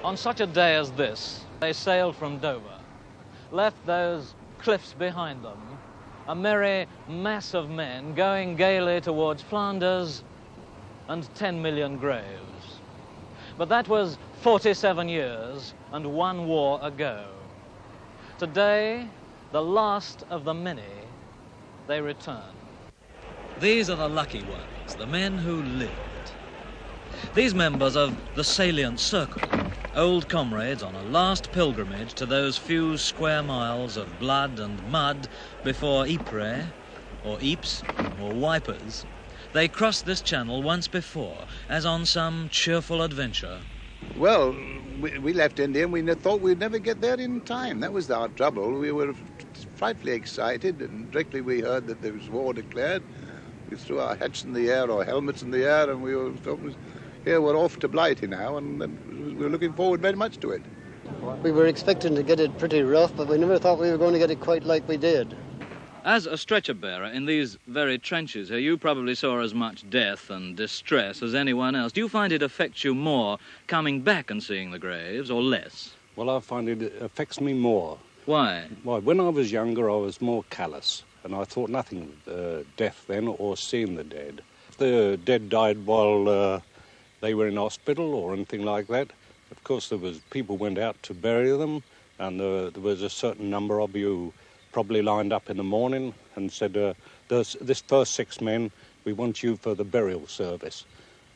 On such a day as this, they sailed from Dover, left those cliffs behind them, a merry mass of men going gaily towards Flanders and 10 million graves. But that was 47 years and one war ago. Today, the last of the many, they return. These are the lucky ones, the men who lived. These members of the salient circle, old comrades on a last pilgrimage to those few square miles of blood and mud before Ypres, or Ypres, or Ypres, they crossed this channel once before, as on some cheerful adventure. Well, we left India and we thought we'd never get there in time. That was our trouble. We were frightfully excited, and directly we heard that there was war declared, we threw our hats in the air or helmets in the air, and we were here, we're off to Blighty now, and we were looking forward very much to it. We were expecting to get it pretty rough, but we never thought we were going to get it quite like we did. As a stretcher bearer in these very trenches here, you probably saw as much death and distress as anyone else. Do you find it affects you more coming back and seeing the graves, or less? Well, I find it affects me more. Why? Well, when I was younger, I was more callous, and I thought nothing of death then or seeing the dead. If the dead died while they were in hospital or anything like that, of course people went out to bury them, and there was a certain number of you probably lined up in the morning and said, this first 6 men, we want you for the burial service.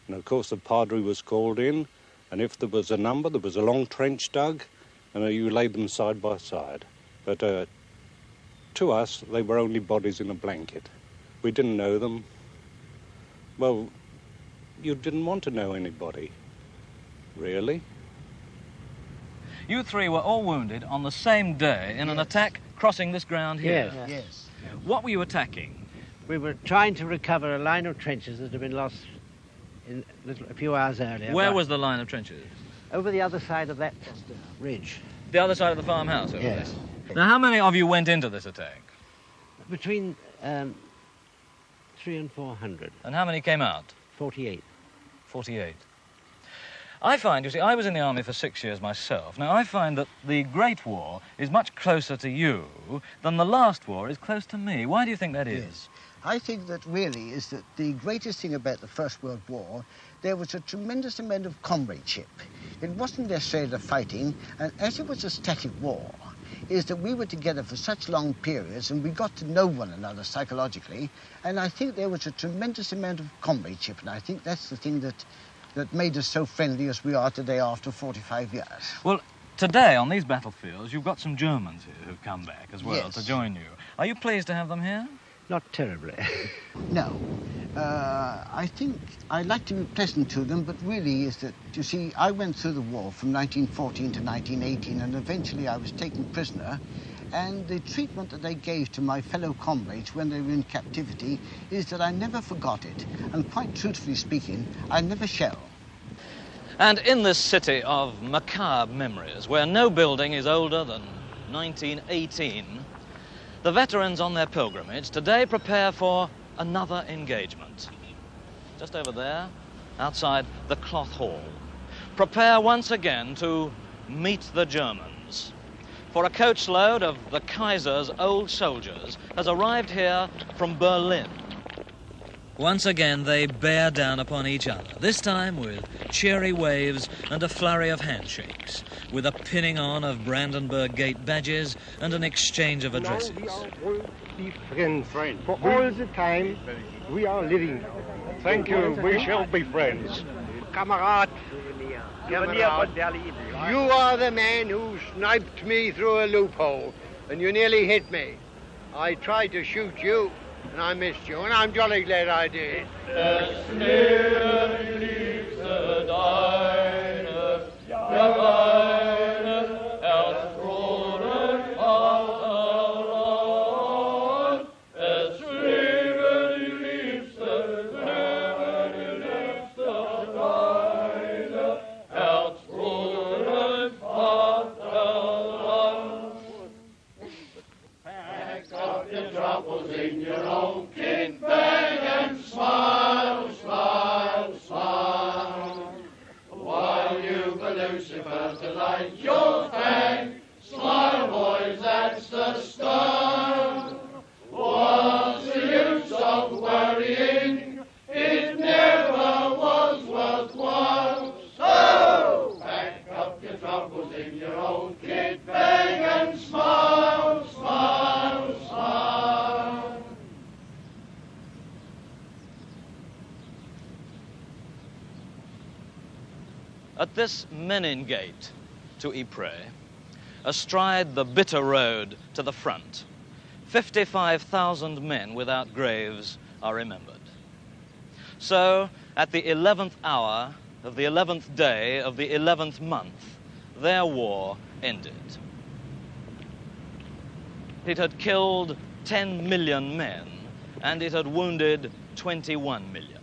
And of course the padre was called in, and if there was a number, there was a long trench dug, and you laid them side by side. But to us, they were only bodies in a blanket. We didn't know them. Well, you didn't want to know anybody, really. You three were all wounded on the same day in an attack crossing this ground here. Yes. What were you attacking? We were trying to recover a line of trenches that had been lost a few hours earlier. Where was the line of trenches? Over the other side of that ridge. The other side of the farmhouse over Yes. there? Now, how many of you went into this attack? Between 300 and 400. And how many came out? 48. 48. I find, you see, I was in the army for 6 years myself. Now, I find that the Great War is much closer to you than the last war is close to me. Why do you think that is? Yes. I think that really is that the greatest thing about the First World War, there was a tremendous amount of comradeship. It wasn't necessarily the fighting, and as it was a static war, is that we were together for such long periods and we got to know one another psychologically, and I think there was a tremendous amount of comradeship, and I think that's the thing that made us so friendly as we are today after 45 years. Well, today on these battlefields, you've got some Germans here who've come back as well Yes. to join you. Are you pleased to have them here? Not terribly. No. I think I like to be pleasant to them, but really is that, you see, I went through the war from 1914 to 1918, and eventually I was taken prisoner, and the treatment that they gave to my fellow comrades when they were in captivity is that I never forgot it, and quite truthfully speaking, I never shall. And in this city of macabre memories, where no building is older than 1918, the veterans on their pilgrimage today prepare for another engagement. Just over there, outside the Cloth Hall. Prepare once again to meet the Germans. For a coachload of the Kaiser's old soldiers has arrived here from Berlin. Once again, they bear down upon each other, this time with cheery waves and a flurry of handshakes, with a pinning on of Brandenburg Gate badges and an exchange of addresses. Now we are all be friends for all the time we are living now. Thank you, we shall be friends. Kamerad, you are the man who sniped me through a loophole, and you nearly hit me. I tried to shoot you, and I missed you, and I'm jolly glad I did. In your own kit bag and smile, smile, smile. your fertilize your fang. Smile, boys, that's the start. What's the use of worrying? It never was worthwhile. So, pack up your troubles in your old kit bag and smile, smile, smile. At this Menin Gate to Ypres, astride the bitter road to the front, 55,000 men without graves are remembered. So, at the 11th hour of the 11th day of the 11th month, their war ended. It had killed 10 million men, and it had wounded 21 million.